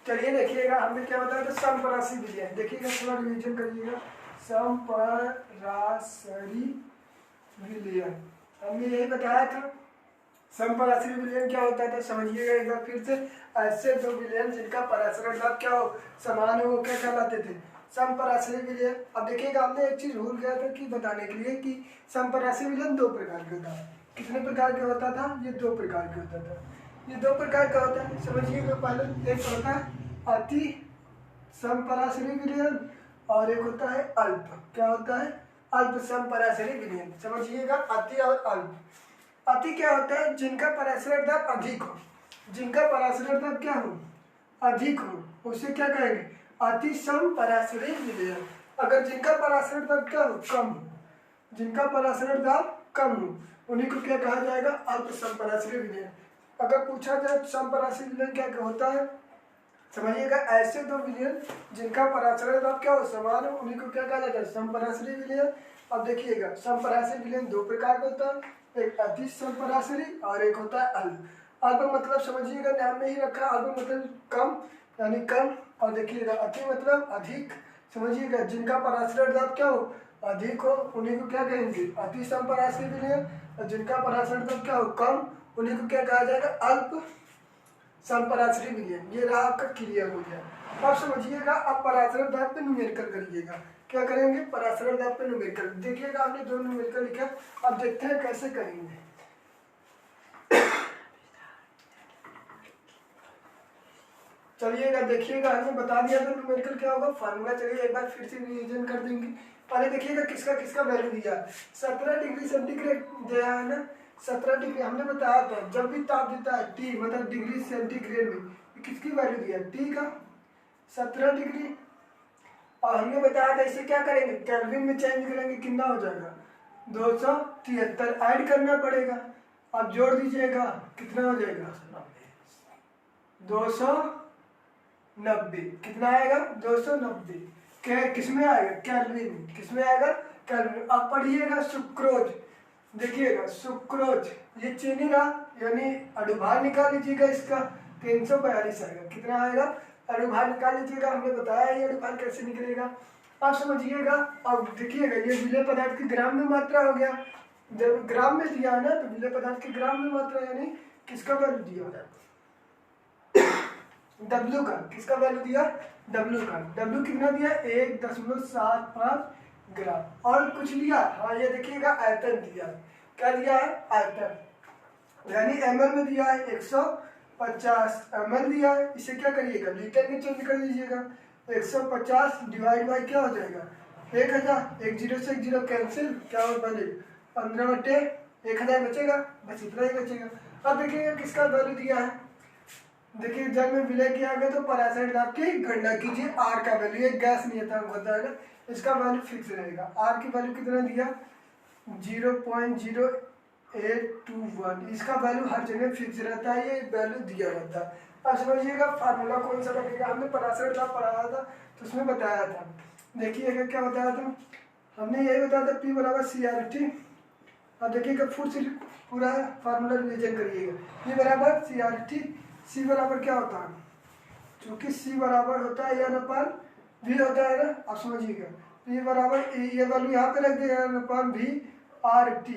चलिए देखिएगा हमने क्या बताया था, समपरासी विलयन। देखिएगा थोड़ा रिवीजन करिएगा। समपरासरी विलयन हमने यही बताया था। समपरासरी विलयन क्या होता था समझिएगा एक बार फिर से। ऐसे दो विलयन जिनका परासरण लाभ क्या हो समान हो, वो क्या कहलाते थे, समपरासरी विलयन। अब देखिएगा हमने एक चीज भूल गया था कि बताने के लिए कि समपरासरी विलयन दो प्रकार के होता है। कितने प्रकार के होता था, ये दो प्रकार के होता था। ये दो प्रकार का होता है समझिएगा। पहले एक होता है अति समपरासरी विलयन और एक होता है अल्प। क्या होता है, अल्प समपरासरी विलयन। समझिएगा अति और अल्प। अति क्या होता है, जिनका परासरण दर अधिक हो, जिनका परासरण दर क्या हो, अधिक हो, उसे क्या कहेंगे, अति समपरासरी विलयन। अगर जिनका परासरण दर क्या हो, कम हो, जिनका परासरण दर कम हो, उन्हीं को क्या कहा जाएगा, अल्प समपरासरी विलयन। अगर पूछा जाए तो समपरासरी विलयन क्या होता है, समझिएगा ऐसे दो विलयन जिनका परासरण दर क्या हो समान हो, उन्हीं को क्या कहा जाता है, समपरासरी विलयन। अब देखिएगा समपरासरी विलयन दो प्रकार का होता है, एक अति समपरासरी और एक होता है अल्प। अल्प मतलब समझिएगा नाम में ही रखा, अल्प मतलब कम यानी कम, और देखिएगा अति मतलब अधिक। समझिएगा जिनका परासरण दर क्या हो, अधिक हो, उन्हीं को क्या कहेंगे, अति समपरासरी विलयन। और जिनका परासरण दर क्या हो, कम, उन्हीं को क्या कहा जाएगा, अल्प समपरासरी विलयन। ये रहा आपका क्लियर हो गया। अब समझिएगा अब परासरण दाब पे न्यूमेरिकल करिएगा। क्या करेंगे, परासरण दाब पे न्यूमेरिकल। देखिएगा हमने दो न्यूमेरिकल लिखा, अब देखते हैं कैसे करेंगे। चलिएगा देखिएगा हमने बता दिया था न्यूमेरिकल क्या होगा, फार्मूला। चलिए एक बार फिर से रिवीजन कर देंगे। पहले देखिएगा किसका किसका वैल्यू दिया, 17 डिग्री सेंटीग्रेड दिया है ना। 17 डिग्री हमने बताया था, जब भी ताप देता है टी मतलब डिग्री सेंटीग्रेड में, किसकी वैल्यू दिया, टी का 17 डिग्री। और हमने बताया था इसे क्या करेंगे, केल्विन में चेंज करेंगे, कितना हो जाएगा 273 ऐड करना पड़ेगा। अब जोड़ दीजिएगा कितना हो जाएगा 290। कितना आएगा 290। क्या किसमें आएगा, केल्विन में। किसमें आएगा, केल्विन। अब पढ़िएगा सुक्रोज। देखिएगा सुक्रोज ये चीनी रहा, यानी अणुभार निकाल लीजिएगा इसका 342 आएगा। कितना आएगा, अणुभार निकाल लीजिएगा। हमने बताया ये अणुभार कैसे निकलेगा। अब समझिएगा। अब देखिएगा ये विलय पदार्थ की ग्राम में मात्रा हो गया। जब ग्राम में दिया है ना तो विलय पदार्थ की ग्राम में मात्रा, यानी किसका वैल्यू दिया, W का। किसका वैल्यू दिया, W का। W कितना दिया, 1.75 ग्राम। और कुछ लिया, हाँ ये देखिएगा आयतन दिया। क्या दिया है, आयतन, यानी ml में दिया है 150 ml दिया है। इसे क्या करिएगा, लीटर में चेंज कर दीजिएगा। 150 डिवाइड बाई क्या हो जाएगा 1000। एक जीरो से एक जीरो कैंसिल, क्या हो पहले 15/1000 बचेगा, बस इतना ही बचेगा। अब देखिएगा किसका वैल्यू दिया है। देखिए जब में विलय किया गया तो परासरण दाब की गणना कीजिए। आर का वैल्यू, एक गैस नियतांक होता है ना, इसका वैल्यू फिक्स रहेगा। आर की वैल्यू कितना दिया 0.0821। इसका वैल्यू हर जगह फिक्स रहता है, ये वैल्यू दिया रहता है। अब समझिएगा फार्मूला कौन सा लगेगा, हमने परासरण दाब पढ़ाया था तो उसमें बताया था। देखिएगा क्या बताया था, हमने यही बताया था P बराबर CRT। अब देखिएगा फुट से पूरा फार्मूला रिवीजन करिएगा। P बराबर CRT, C बराबर क्या होता है, क्योंकि C बराबर होता है n अपान V होता है ना। आप समझिएगा P बराबर ये वैल्यू यहाँ पे रख दिया n अपान V RT।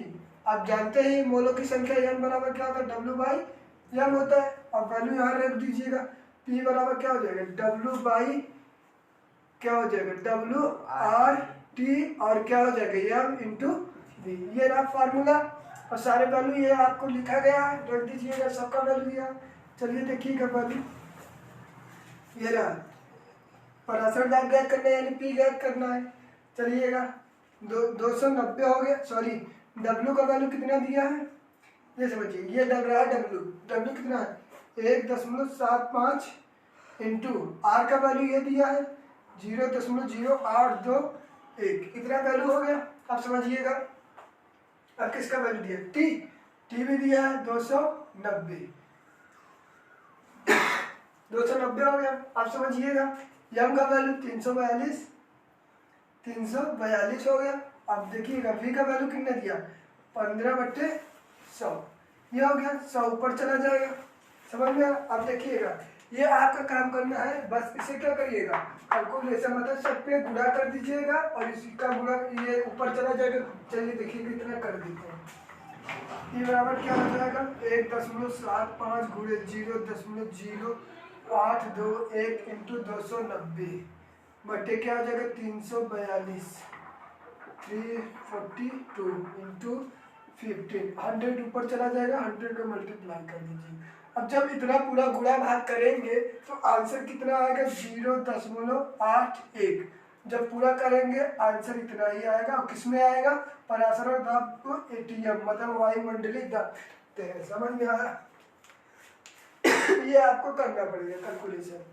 आप जानते हैं मोलों की संख्या n बराबर क्या होता है, W बाई m होता है। अब वैल्यू यहाँ रख दीजिएगा, P बराबर क्या हो जाएगा W बाई क्या हो जाएगा WRT और क्या हो जाएगा m इंटू V। ये रहा फार्मूला और सारे वैल्यू ये आपको लिखा गया है, रख दीजिएगा, सबका वैल्यू दिया। चलिए देखिएगा वैल्यू ये रहा, परासरण दाब ज्ञात करना है यानी P ज्ञात करना है। चलिएगा 290 हो गया, सॉरी W का वैल्यू कितना दिया है, ये समझिए। ये डब रहा है W कितना है 1.75 इंटू R का वैल्यू ये दिया है 0.0821। इतना वैल्यू हो गया। अब समझिएगा अब किसका वैल्यू दिया, T भी दिया है 290 हो गया। आप समझिएगा यम का वैल्यू 342 हो गया। अब देखिएगा V का वैल्यू कितना दिया 15/100, ये हो गया 100 ऊपर चला जाएगा। समझ में। अब देखिएगा ये आपका काम करना है। बस इसे क्या करिएगा, कैलकुलेशन मतलब सब पे गुणा कर दीजिएगा और इसी का गुणा ये ऊपर चला जाएगा। चलिए देखिए इतना कर देते हैं। ये बराबर क्या हो जाएगा, 1.75 गुणे 0.082 इंटू 290 बटे क्या हो जाएगा 342 342 इंटू 15 100 ऊपर चला जाएगा, 100 को मल्टीप्लाई कर दीजिए। अब जब इतना पूरा गुणा भाग करेंगे तो आंसर कितना आएगा 0.81। जब पूरा करेंगे आंसर इतना ही आएगा। और किसमें आएगा, पराशर दाब को एटीएम मतलब वायुमंडलीय दाब। समझ में आया? ये आपको करना पड़ेगा कैलकुलेशन।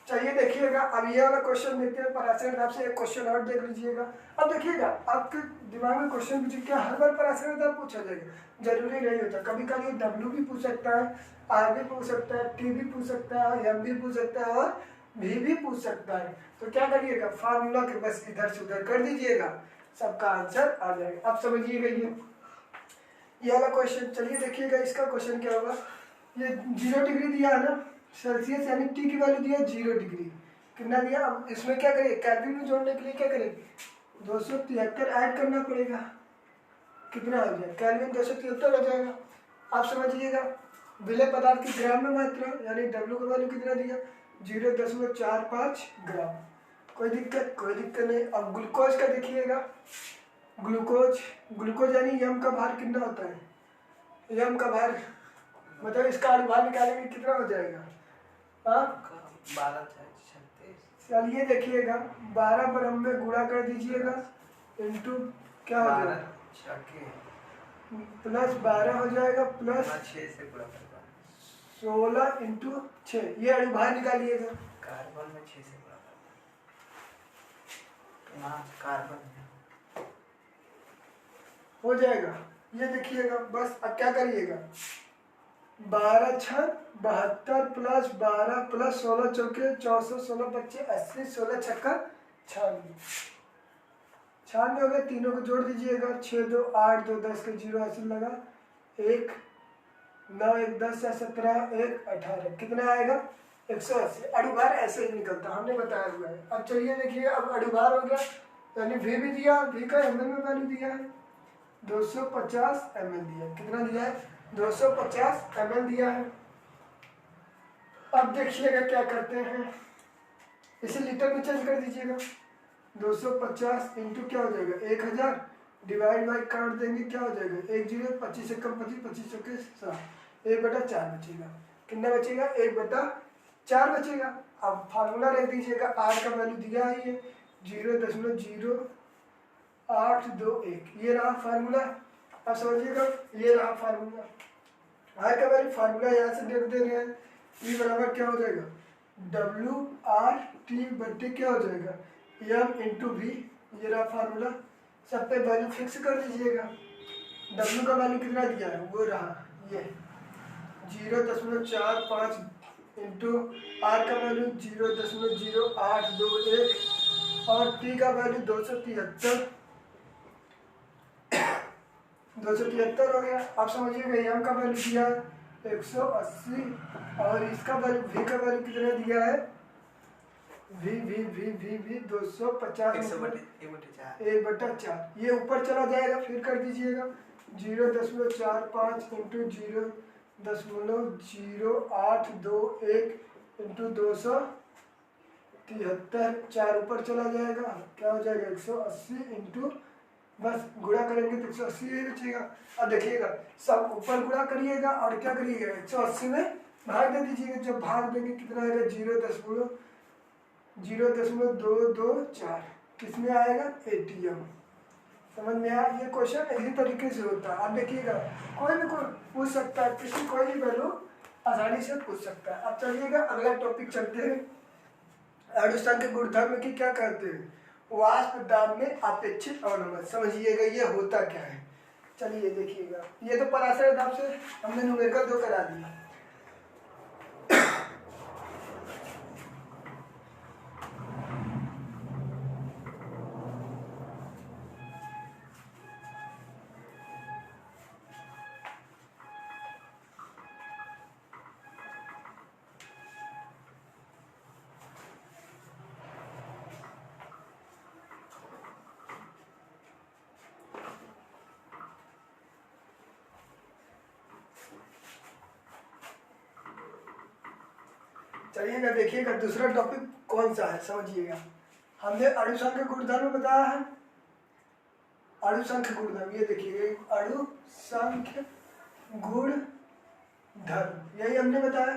चलिए देखिएगा, अब ये वाला क्वेश्चन देखते हैं पराशर दाब से। एक क्वेश्चन और देख लीजिएगा। अब देखिएगा आपके दिमाग में क्वेश्चन पूछे, क्या हर बार पराशर दाब पूछा जाएगा? जरूरी नहीं होता। कभी कभी डब्ल्यू भी पूछ सकता है, आर भी पूछ सकता है, टी भी पूछ सकता है, एम भी पूछ सकता है और भी पूछ सकता है। तो क्या करिएगा, फार्मूला के बस इधर से उधर कर दीजिएगा, सबका आंसर आ जाएगा। अब समझिएगा ये वाला क्वेश्चन। चलिए देखिएगा इसका क्वेश्चन क्या होगा। ये 0 डिग्री दिया है ना सेल्सियस, यानी टी की वैल्यू दिया 0 डिग्री। कितना दिया, अब इसमें क्या करें, केल्विन में जोड़ने के लिए क्या करें 273 ऐड करना पड़ेगा। कितना हो जाए, केल्विन 273 हो जाएगा। आप समझिएगा विलय पदार्थ की ग्राम में मात्रा, यानी डब्ल्यू का वैल्यू कितना दिया 0.45 ग्राम। कोई दिक्कत नहीं। अब ग्लूकोज का देखिएगा, ग्लूकोज यानी यम का भार कितना होता है, यम का भार मतलब इसका अनुभार निकालेंगे कितना हो जाएगा, हाँ 12 चलिए देखिएगा 12 पर हम में गुणा कर दीजिएगा इंटू क्या हो जाएगा प्लस 12 हो जाएगा प्लस 6 से गुणा करना 16 इंटू 6। ये अनुभार निकालिएगा। कार्बन में 6 से गुणा करना कार्बन हो जाएगा। ये देखिएगा बस। अब क्या करिएगा 12 6 72 प्लस 12 प्लस 16 चौके 64 16 25 80 16 छक्का 96 हो गए। तीनों को जोड़ दीजिएगा 6 2 8 2 10 के 0 80 लगा 1 9 1 10 17 1 18 कितना आएगा 180। अणुभार ऐसे ही निकलता, हमने बताया हुआ है। अब चलिए देखिए, अब अणुभार हो गया, यानी वी भी दिया, वी का एमएल में वैल्यू दिया है 250 ml दिया है। कितना दिया है 250 ml दिया है। अब देखिएगा क्या करते हैं, इसे लीटर में चेंज कर दीजिएगा। 250 इंटू क्या हो जाएगा 1000 डिवाइड बाई काट देंगे क्या हो जाएगा 1 0 25 से कम 25 25 के 7 1/4 बचेगा। कितना बचेगा 1/4 बचेगा। अब फार्मूला रख दीजिएगा, आर का वैल्यू दिया है ये 0.0821 ये रहा फार्मूला। अब समझिएगा ये रहा फार्मूला, आर का वैल्यू फार्मूला यहाँ से देख दे रहे हैं। ई बराबर क्या हो जाएगा WRT बट्टे क्या हो जाएगा M इंटू वी। ये रहा फार्मूला, सब पे वैल्यू फिक्स कर दीजिएगा। W का वैल्यू कितना दिया है वो रहा ये 0.45 इंटू आर का वैल्यू 0.0821 और टी का वैल्यू 273 हो गया। आप समझिएगा एम का वैल्यू दिया है 180 और इसका वैल्यू वी का वैल्यू कितना दिया है वी 250 1/4। ये ऊपर चला जाएगा, फिर कर दीजिएगा 0.45 इंटू 0.0821 इंटू 273 4 ऊपर चला जाएगा, क्या हो जाएगा 180 इंटू बस गुणा करेंगे तो 180 ही बचेगा। अब देखिएगा सब ऊपर गुणा करिएगा और क्या करिएगा 180 में भाग दे दीजिएगा। जब भाग देंगे कितना आएगा 0.0224 किसमें आएगा एटीएम। समझ में आया? ये क्वेश्चन इसी तरीके से होता है। अब देखिएगा कोई भी कोई पूछ सकता है, किसी कोई भी वैल्यू आसानी से पूछ सकता है। अब चलिएगा अगला टॉपिक चलते हैं। अनुष्ठान के गुणधर्म की क्या कहते हैं, वाष्प दाब में अपेक्षित अवनमन। समझिएगा ये होता क्या है। चलिए देखिएगा, ये तो पराशर दाब से हमने न्यूमेरिकल 2 करा दिया। चलिएगा देखिएगा दूसरा टॉपिक कौन सा है समझिएगा। हमने अणुसंख्य गुणधर्म बताया है, अणुसंख्य गुणधर्म, ये देखिएगा अणुसंख्य गुणधर्म यही हमने बताया।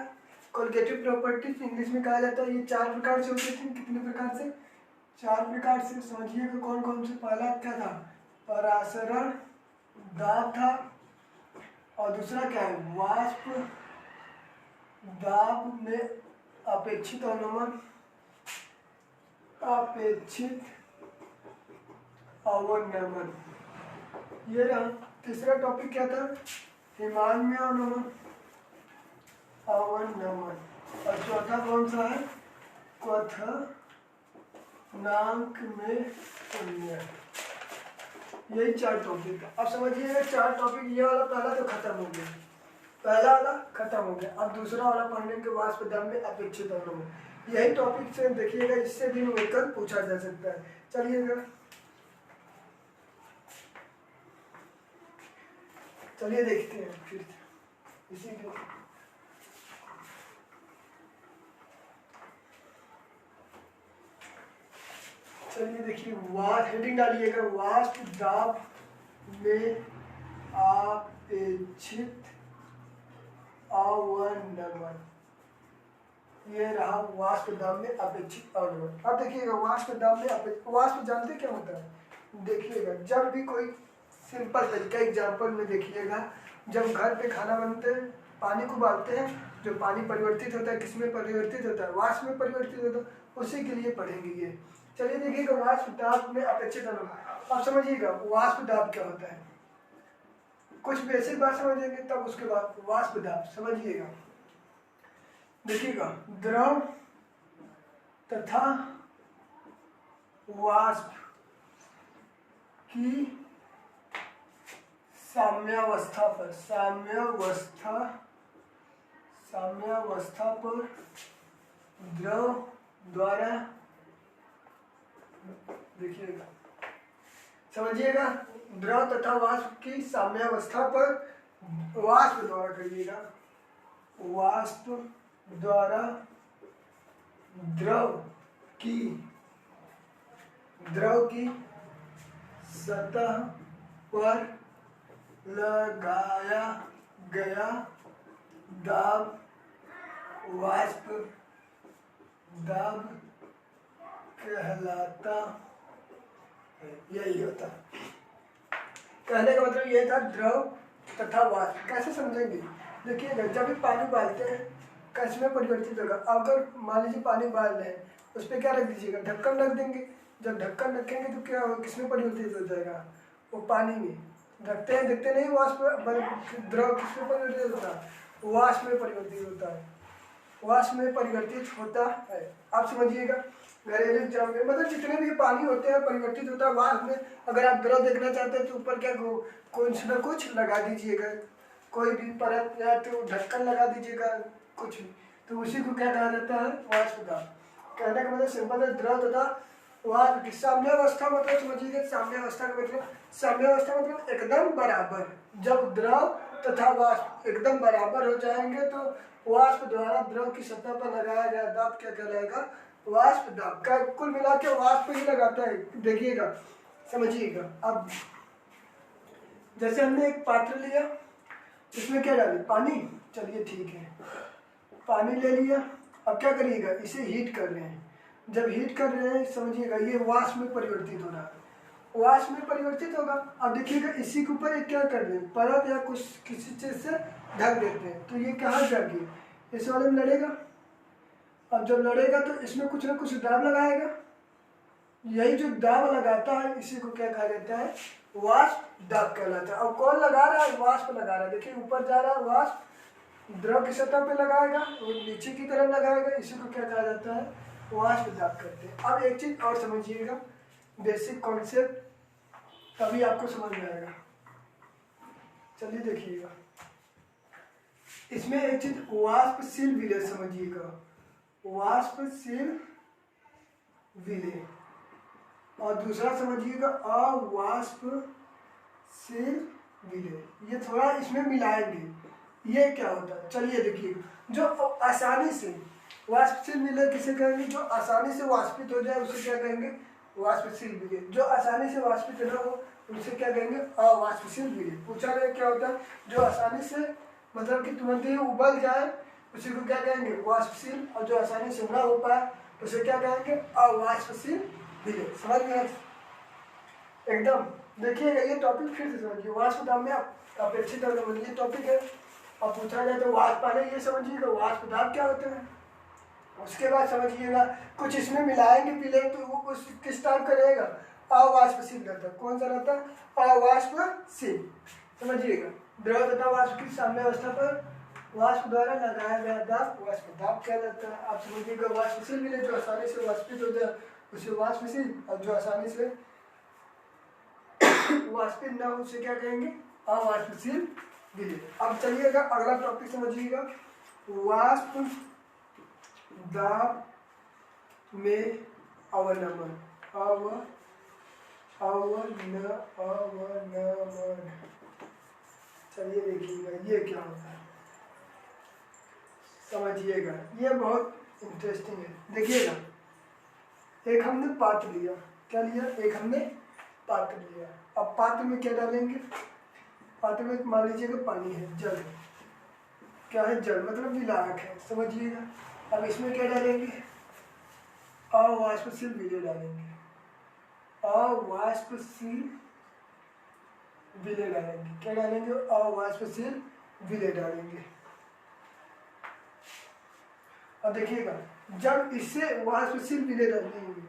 कोलिगेटिव प्रॉपर्टीज इंग्लिश में कहा जाता है। ये 4 प्रकार से होते थे। कितने प्रकार से? 4 प्रकार से। समझिएगा कौन कौन से। पहला क्या था? परासरण दाब था, और दूसरा क्या है? वाष्प दाब में अपेक्षित अवनमन, अपेक्षित अवनमन। ये रहा। तीसरा टॉपिक क्या था? हिमान्य अवनमन, अवनमन। और चौथा कौन सा है? क्वथनांक में शून्य। यही 4 टॉपिक है। अब समझिएगा 4 टॉपिक। ये वाला पहला तो खत्म हो गया, पहला वाला खत्म हो गया। अब दूसरा वाला पढ़ने के वाष्प दाब में अपेक्षित अवनमन। यही टॉपिक से देखिएगा, इससे भी न्यूमेरिकल पूछा जा सकता है। चलिए देखते हैं फिर इसी को। चलिए देखिए, हेडिंग डालिएगा वाष्प दाब में अपेक्षित अवनमन। ये रहा वाष्प दाब में अपेक्षित अवनमन। अब देखिएगा वाष्प दाब में वाष्प जानते क्या होता है? देखिएगा जब भी कोई सिंपल तरीका एग्जाम्पल में देखिएगा, जब घर पे खाना बनते हैं, पानी को उबालते हैं, जो पानी परिवर्तित होता है किसमें परिवर्तित होता है? वाष्प में परिवर्तित होता है। उसी के लिए पढ़ेंगे ये। चलिए देखिएगा वाष्प दाब में अपेक्षित अवनमन। अब समझिएगा वाष्प दाब क्या होता है। कुछ बेसिक बात समझेंगे, तब उसके बाद वाष्प दाब समझिएगा। देखिएगा द्रव तथा वाष्प की साम्यावस्था पर द्रव द्वारा, देखिएगा समझिएगा, द्रव तथा वाष्प की साम्यावस्था पर वाष्प द्वारा करिएगा, वाष्प द्वारा द्रव की सतह पर लगाया गया दाब वाष्प दाब कहलाता है। यही होता है। कहने का मतलब ये था द्रव तथा वाष्प। कैसे समझेंगे? देखिएगा जब भी पानी उबालते हैं कैसे में परिवर्तित होगा। अगर मान लीजिए पानी उबाल रहे हैं, उस पर क्या रख दीजिएगा? ढक्कन रख देंगे। जब ढक्कन रखेंगे तो क्या होगा? किसमें परिवर्तित हो जाएगा? वो पानी में। रखते हैं देखते नहीं वाष्प, द्रव किसमें परिवर्तित होता है? वाष्प में परिवर्तित होता है। वाष्प में परिवर्तित होता है। आप समझिएगा घरेलू एग्जाम में, मतलब जितने भी पानी होते हैं परिवर्तित होता है वाष्प में। अगर आप द्रव देखना चाहते हैं तो ऊपर क्या कुछ न कुछ लगा दीजिएगा, कोई भी परत या तो ढक्कन लगा दीजिएगा कुछ भी, तो उसी को क्या कहा जाता है? वाष्प दाब। कहने का मतलब सिंपल है, द्रव तथा वाष्प की साम्यावस्था। मतलब समझिएगा साम्यावस्था का मतलब, साम्यावस्था मतलब एकदम बराबर। जब द्रव तथा वाष्प एकदम बराबर हो जाएंगे तो वाष्प द्वारा द्रव की सतह पर लगाया गया दाब क्या कहलाएगा? वाष्प दाब। का कुल मिला के वाष्प ही लगाता है। देखिएगा समझिएगा। अब जैसे हमने एक पात्र लिया, इसमें क्या डाले? पानी। चलिए ठीक है, पानी ले लिया। अब क्या करिएगा? इसे हीट कर रहे हैं। जब हीट कर रहे हैं समझिएगा ये वाष्प में परिवर्तित हो रहा है, वाष्प में परिवर्तित होगा। अब देखिएगा इसी के ऊपर एक क्या कर रहे हैं? परत या कुछ किसी चीज से ढक देते हैं, तो ये कहाँ जाएगी? इस वाले में लड़ेगा। अब जब लड़ेगा तो इसमें कुछ ना कुछ दाब लगाएगा। यही जो दाब लगाता है इसी को क्या कहा जाता है? वाष्प दाब कहलाता है। अब कौन लगा रहा है? वाष्प लगा रहा है। देखिए ऊपर जा रहा है वाष्प, द्रव की सतह पे लगाएगा, वो नीचे की तरफ लगाएगा, इसी को क्या कहा जाता है? वाष्प दाब करते हैं। अब एक चीज और समझिएगा, बेसिक कॉन्सेप्ट, तभी आपको समझ में आएगा। चलिए देखिएगा, इसमें एक चीज वाष्पशील विलय समझिएगा, वाष्पशील विलय, और दूसरा समझिएगा अवाष्पशील विलय। ये थोड़ा इसमें मिलाएंगे। ये क्या होता है? चलिए देखिए, जो आसानी से वाष्पशील विलय किसे कहेंगे? जो आसानी से वाष्पित हो जाए उसे क्या कहेंगे? वाष्पशील विलय। जो आसानी से वाष्पित न हो उसे क्या कहेंगे? अवाष्पशील विलय। पूछा गया क्या होता है? जो आसानी से मतलब कि तुरंत ही उबल जाए उसी को क्या कहेंगे? वाष्पशील। और जो आसानी से न हो पाए उसे क्या कहेंगे? अवाष्पशील विलय। समझ में एकदम? देखिएगा ये टॉपिक फिर से समझिए। वाष्प दाब में आप अपेक्षित ये टॉपिक है। और पूछा जाए तो वाष्प, पहले ये समझिएगा वाष्प दाब क्या होते हैं, उसके बाद समझिएगा कुछ इसमें मिलाएंगे पीले तो वो उस किस टाइप का रहेगा? अवाष्पशील रहता है। कौन सा रहता है? अवाष्पशील। समझिएगा द्रव तथा वाष्प की साम्यावस्था पर वाष्प द्वारा लगाया गया दाब वाष्प दाब कहलाता है। आप समझिएगा वाष्पशील विलय जो आसानी से वाष्पित हो जाए उसे वाष्पशील, और जो आसानी से वाष्पित न हो उसे क्या कहेंगे? अवाष्पशील विलय। अब चलिएगा अगला टॉपिक समझिएगा। वाष्प दाब में अवनमन। अवनमन। चलिए देखिएगा ये क्या होता है, समझिएगा ये बहुत इंटरेस्टिंग है। देखिएगा एक हमने पात्र लिया, क्या लिया? एक हमने पात्र लिया। अब पात्र में क्या डालेंगे? पात्र में मान लीजिएगा पानी है, जल। क्या है? जल, मतलब विलायक है। समझिएगा अब इसमें क्या डालेंगे? अवाष्पशील विलय डालेंगे। अवाष्पशील विलय डालेंगे। क्या डालेंगे? अवाष्पशील विलय डालेंगे। अब देखिएगा जब इससे वाष्पशील विलय डालेंगे,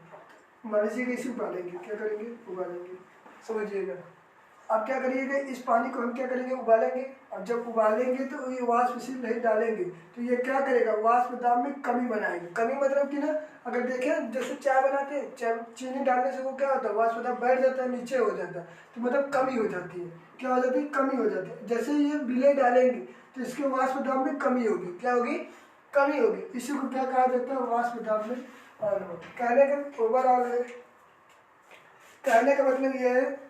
मान लीजिएगा इसे उबालेंगे। क्या करेंगे? उबालेंगे। समझिएगा अब क्या करिएगा? इस पानी को हम क्या करेंगे? उबालेंगे। अब जब उबालेंगे तो ये वाष्पशील नहीं डालेंगे तो ये क्या करेगा? वाष्प दाब में कमी बनाएंगे। कमी मतलब कि ना, अगर देखें जैसे चाय बनाते हैं, चाय चीनी डालने से वो क्या होता है? वाष्प दाब बैठ जाता है, नीचे हो जाता है, तो मतलब कमी हो जाती है। क्या हो जाती है? कमी हो जाती है। जैसे ये विलय डालेंगे तो इसके वाष्प दाब में कमी होगी। क्या होगी? कमी होगी। इसी को क्या कहा जाता है? वाष्प दाब में अवनमन। कहने का ओवरऑल है, कहने का मतलब ये है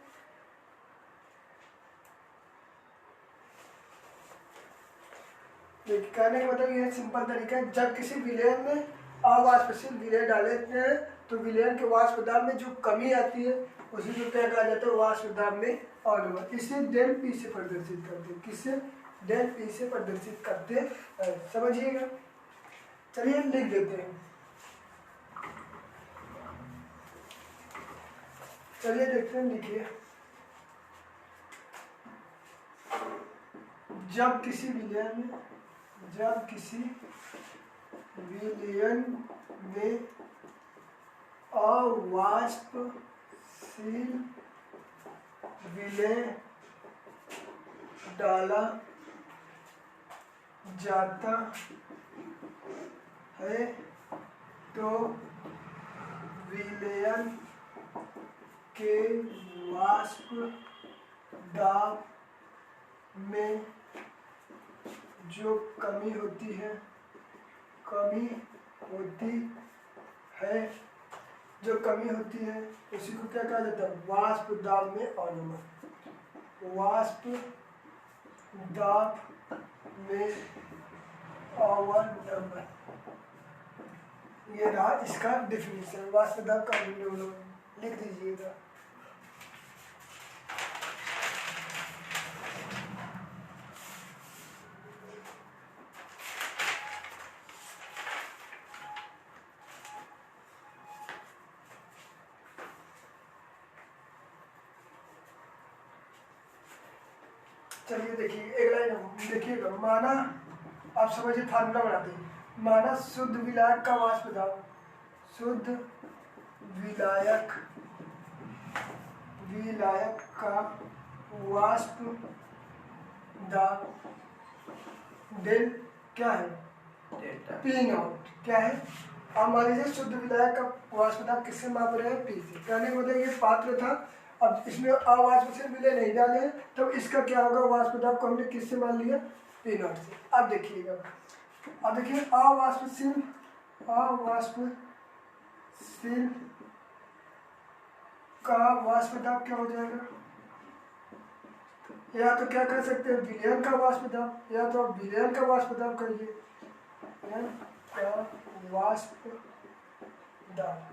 कहने का मतलब यह सिंपल तरीका है, जब किसी विलयन में अवाष्पशील विलय डालते हैं तो विलयन के वाष्प दाब में जो कमी आती है उसी को क्या कहा जाता है? वाष्प दाब में अवनमन। इसे डेल पी से प्रदर्शित करते हैं। किससे? डेल पी से प्रदर्शित करते हैं। समझिएगा चलिए लिख देते हैं। चलिए देखते हैं, लिखिए। जब किसी विलयन में अवाष्पशील विलय डाला जाता है तो विलयन के वाष्प दाब में जो कमी होती है जो कमी होती है उसी को क्या कहा जाता है? वाष्प दाब में अवनमन। वाष्प दाब में अवनमन, ये रहा इसका डिफिनीशन। वाष्प दाब का अवनमन लिख दीजिएगा। चलिए देखिए एक लाइन देखिएगा। माना, आप समझिए फार्मूला बनाते हैं। माना शुद्ध विलायक का वाष्प दाब, शुद्ध विलायक का वाष्प दाब डेल क्या है? P not. क्या है? अब मान लीजिए शुद्ध विलायक का वाष्प दाब किससे माप रहे हैं? पी से। कहने का मतलब ये पात्र था, अब इसमें अवाष्पशील विलय नहीं डाले हैं तो इसका क्या होगा? वाष्प दाब को हमने किससे मान लिया? पी नॉट से। अब देखिएगा, अब देखिए अवाष्पशील का वाष्प दाब क्या हो जाएगा? या तो क्या कर सकते हैं? विलयन का वाष्प दाब, या तो आप विलयन का वाष्प दाब करिए। का वाष्प दाब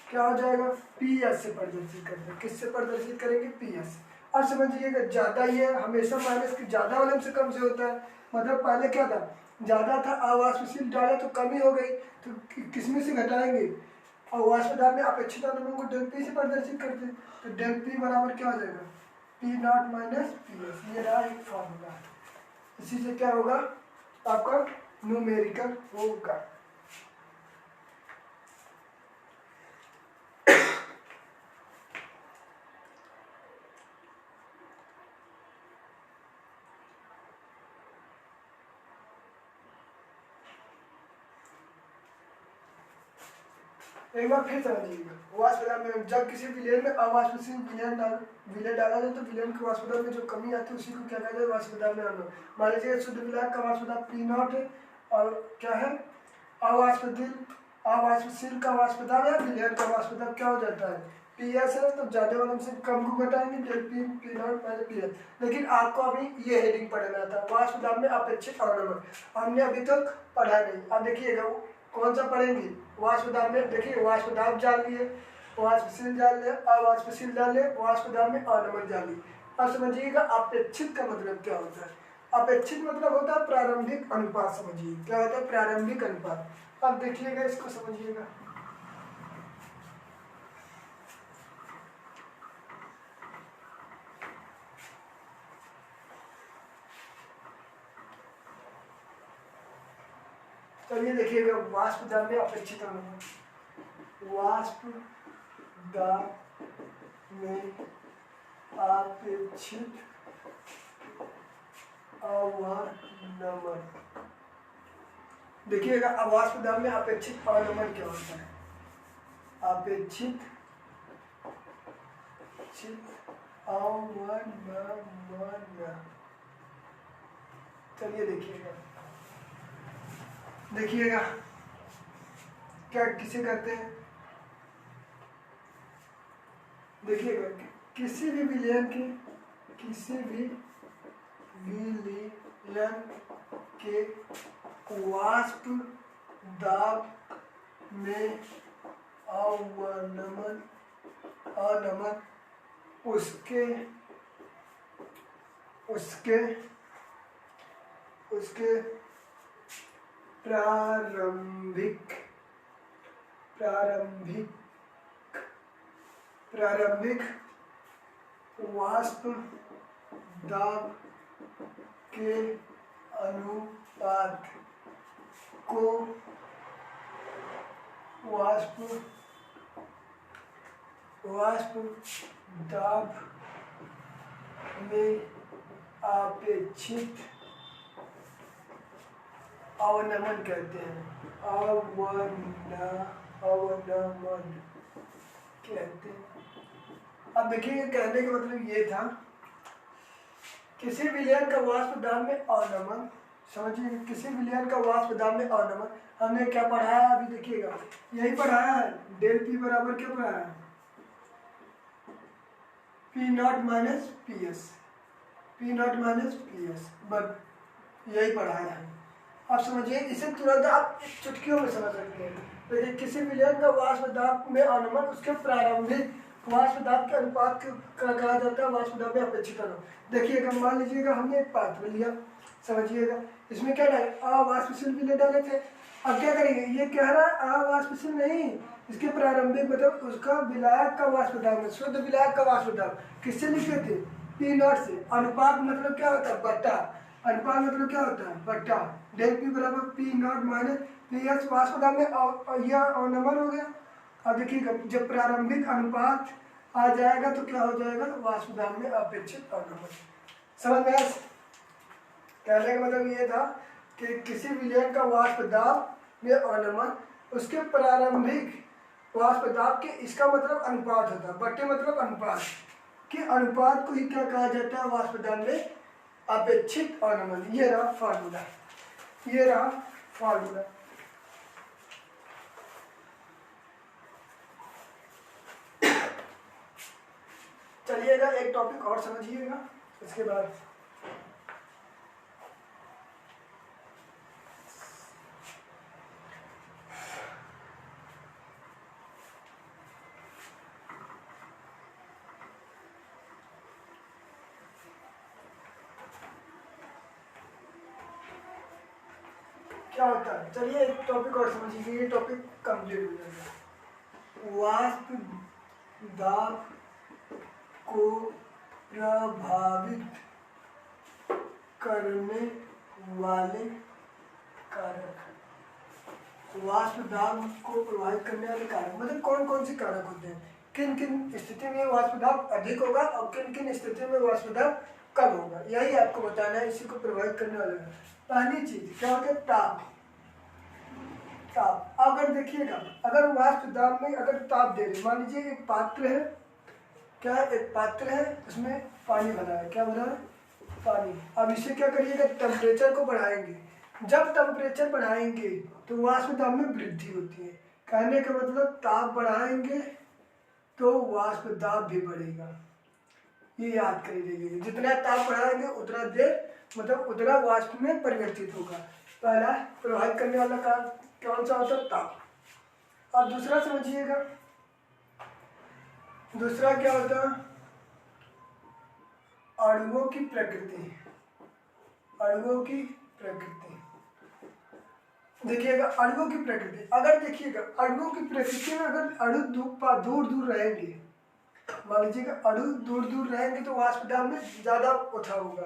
क्या हो जाएगा, पी एस से प्रदर्शित करते हैं। किससे प्रदर्शित करेंगे, पी एस। अब समझिएगा ज़्यादा ये हमेशा माइनस की ज़्यादा वाले से कम से होता है। मतलब पहले क्या था, ज़्यादा था, अवाष्पशील डाला तो कमी हो गई, तो किसमें से घटाएंगे, अवाष्प दाब में अपेक्षित अनुमान को डेल पी से प्रदर्शित करते हैं। तो डेल पी बराबर क्या हो जाएगा, P naught minus P S. ये रहा एक फॉर्मूला। इसी से क्या होगा, आपका न्यूमेरिकल होगा। एक बार फिर समझिएगा, वाष्प दाब में जब किसी विलयन में अवाष्पशील विलय डाला जाए तो विलयन के वाष्प दाब में जो कमी आती है उसी को क्या कहते हैं, वाष्प दाब में आना। मान लीजिए शुद्ध विलायक का वाष्प दाब पी नॉट है और क्या है, अवाष्पशील का वाष्प दाब या विलयन का वाष्प दाब क्या हो जाता है, पी एस है। तो ज्यादा वाले से कम को घटाएंगे, del P P naught minus P S. लेकिन आपको अभी ये हेडिंग पढ़ना था, वाष्प दाब में अपेक्षित अवनमन, हमने अभी तक पढ़ा नहीं। अब देखिएगा कौन सा पढ़ेंगे, वाष्प दाब में देखिए वाष्प दाब जान लिए, वाष्पशील जान लिया, अवाष्पशील जान लिया, वाष्प दाब में अवनमन जान लिया। अब समझिएगा अपेक्षित का मतलब क्या होता है। अपेक्षित मतलब होता है प्रारंभिक अनुपात। समझिए क्या होता है, प्रारंभिक अनुपात। अब देखिएगा इसको समझिएगा, चलिए देखिएगा वाष्प दाब में अपेक्षित अनुपात, वाष्प दाब में अपेक्षित अवनमन। देखिएगा वाष्प दाब में अपेक्षित अवनमन क्या होता है, अपेक्षित अवनमन। चलिए देखिएगा क्या किसे कहते हैं। देखिएगा किसी भी विलयन के वाष्प दाब में अवनमन उसके प्रारंभिक वाष्प दाब के अनुपात को वाष्प दाब में अपेक्षित अवनमन कहते हैं। अवनमन कहते हैं। अब देखिए कहने का मतलब ये था, किसी विलयन का वाष्प दाब में अवनमन, समझिए किसी विलयन का वाष्प दाब में अवनमन हमने क्या पढ़ाया, अभी देखिएगा यही पढ़ाया है। डेल पी बराबर क्या पढ़ाया है, P naught minus P S, P naught minus P S, but यही पढ़ाया है। अब समझिए इसे तुरंत आप चुटकियों में समझ सकते हैं। देखिए किसी विलयन का वाष्प दाब में अवनमन उसके प्रारंभिक वाष्प दाब के अनुपात का कहा जाता है वाष्प दाब में अपेक्षित अवनमन। देखिएगा मान लीजिएगा हमने एक पात्र लिया, समझिएगा इसमें क्या डाले, अवाष्पशील विलय डाले थे। अब क्या करेंगे, ये कह रहा है अवाष्पशील नहीं, इसके प्रारंभिक मतलब उसका विलायक का वाष्प दाब में, शुद्ध विलायक का वाष्प दाब किससे लिखे थे, पी नॉट से। अनुपात मतलब क्या होता है, बट्टा। अनुपात मतलब क्या होता है, बट्टा। डेल पी बराबर P naught minus P S, वाष्प दाब में यह अवनमन हो गया। अब देखिएगा जब प्रारंभिक अनुपात आ जाएगा तो क्या हो जाएगा, वाष्प दाब में अपेक्षित अवनमन। समझ में आया? कहने का मतलब ये था कि किसी विलयन का वाष्प दाब में अवनमन उसके प्रारंभिक वाष्प दाब के, इसका मतलब अनुपात होता है, बट्टे मतलब अनुपात के अनुपात को ही क्या कहा जाता है, वाष्प दाब में अपेक्षित अवनमन। ये रहा फार्मूला, ये रहा फार्मूला। चलिएगा एक टॉपिक और समझिएगा, इसके बाद क्या होता है? चलिए एक टॉपिक और समझिए, ये टॉपिक कंप्लीट हो जाएगा। वाष्प दाब को प्रभावित करने वाले कारक। वाष्प दाब को प्रभावित करने वाले कारक मतलब कौन कौन से कारक होते हैं, किन किन स्थिति में वाष्प दाब अधिक होगा और किन किन स्थिति में वाष्प दाब कम होगा, यही आपको बताना है। इसी को प्रभावित करने वाला है। पहली चीज क्या होता है? ताप। ताप अगर देखिएगा, अगर वाष्प दाब में अगर ताप दे रहे, मान लीजिए एक पात्र है, क्या है? एक पात्र है, उसमें पानी भरा है। क्या भरा है? पानी। अब इसे क्या करिएगा? टेम्परेचर को बढ़ाएंगे। जब टेम्परेचर बढ़ाएंगे तो वाष्प दाब में वृद्धि होती है। कहने का मतलब ताप बढ़ाएंगे तो वाष्प दाब भी बढ़ेगा। ये याद कर लीजिए, जितना ताप बढ़ाएंगे उतना देर मतलब उतना वाष्प में परिवर्तित होगा। पहला प्रभावित करने वाला कारण कौन सा होता है? ताप। अब दूसरा समझिएगा, दूसरा क्या होता है? अणुओं की प्रकृति। अणुओं की प्रकृति देखिएगा, अणुओं की प्रकृति अगर देखिएगा, अणुओं की प्रकृति में अगर अणु दूर दूर रहेंगे, मान लीजिएगा अणु दूर दूर रहेंगे तो वाष्प दाब में ज्यादा उठाव होगा,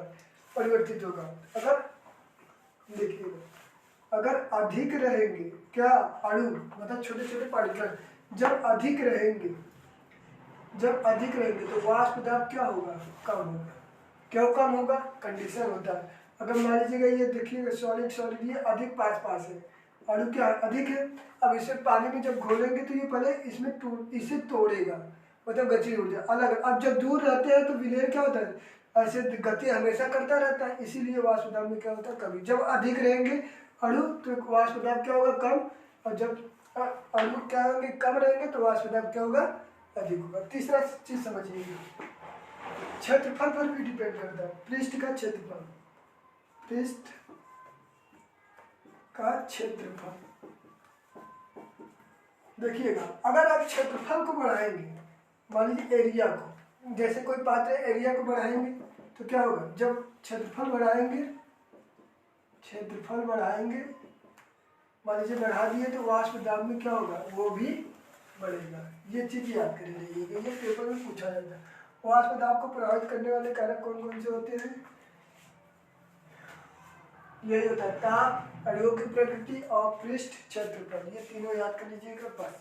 परिवर्तित होगा। अगर देखिएगा, अगर अधिक रहेंगे, क्या अणु मतलब छोटे छोटे पार्टिकल जब अधिक रहेंगे, जब अधिक रहेंगे तो वाष्प दाब क्या होगा? कम होगा। क्यों कम होगा? कंडीशन होता है। अगर मान लीजिएगा ये देखिएगा सॉलिड सॉलिड ये अधिक पास पास है, अणु क्या अधिक है। अब इसे पानी में जब घोलेंगे तो ये पहले इसमें इसे तोड़ेगा, मतलब गति ऊर्जा अलग। अब जब दूर रहते हैं तो विलयन क्या होता है? ऐसे गति हमेशा करता रहता है, इसीलिए वाष्प दाब में क्या होता है? कमी। जब अधिक रहेंगे अणु तो वाष्प दाब क्या होगा? कम। और जब अणु क्या होंगे? कम रहेंगे तो वाष्प दाब क्या होगा? अधिक होगा। तीसरा चीज समझिए, क्षेत्रफल पर भी डिपेंड करता है। पृष्ठ का क्षेत्रफल, पृष्ठ का क्षेत्रफल देखिएगा, अगर आप क्षेत्रफल को बढ़ाएंगे, मान लीजिए एरिया को, जैसे कोई पात्र है, एरिया को बढ़ाएंगे तो क्या होगा? जब क्षेत्रफल बढ़ाएंगे, क्षेत्रफल बढ़ाएंगे, मान लीजिए बढ़ा दिए तो वाष्प दाब में क्या होगा? वो भी बढ़ेगा। ये चीज याद कर लीजिएगा, ये पेपर में पूछा जाता है। वाष्प दाब को प्रभावित करने वाले कारक कौन कौन से होते हैं? यही होता है ताप, अणुओं की प्रकृति और पृष्ठ क्षेत्रफल। ये तीनों याद कर लीजिएगा बस।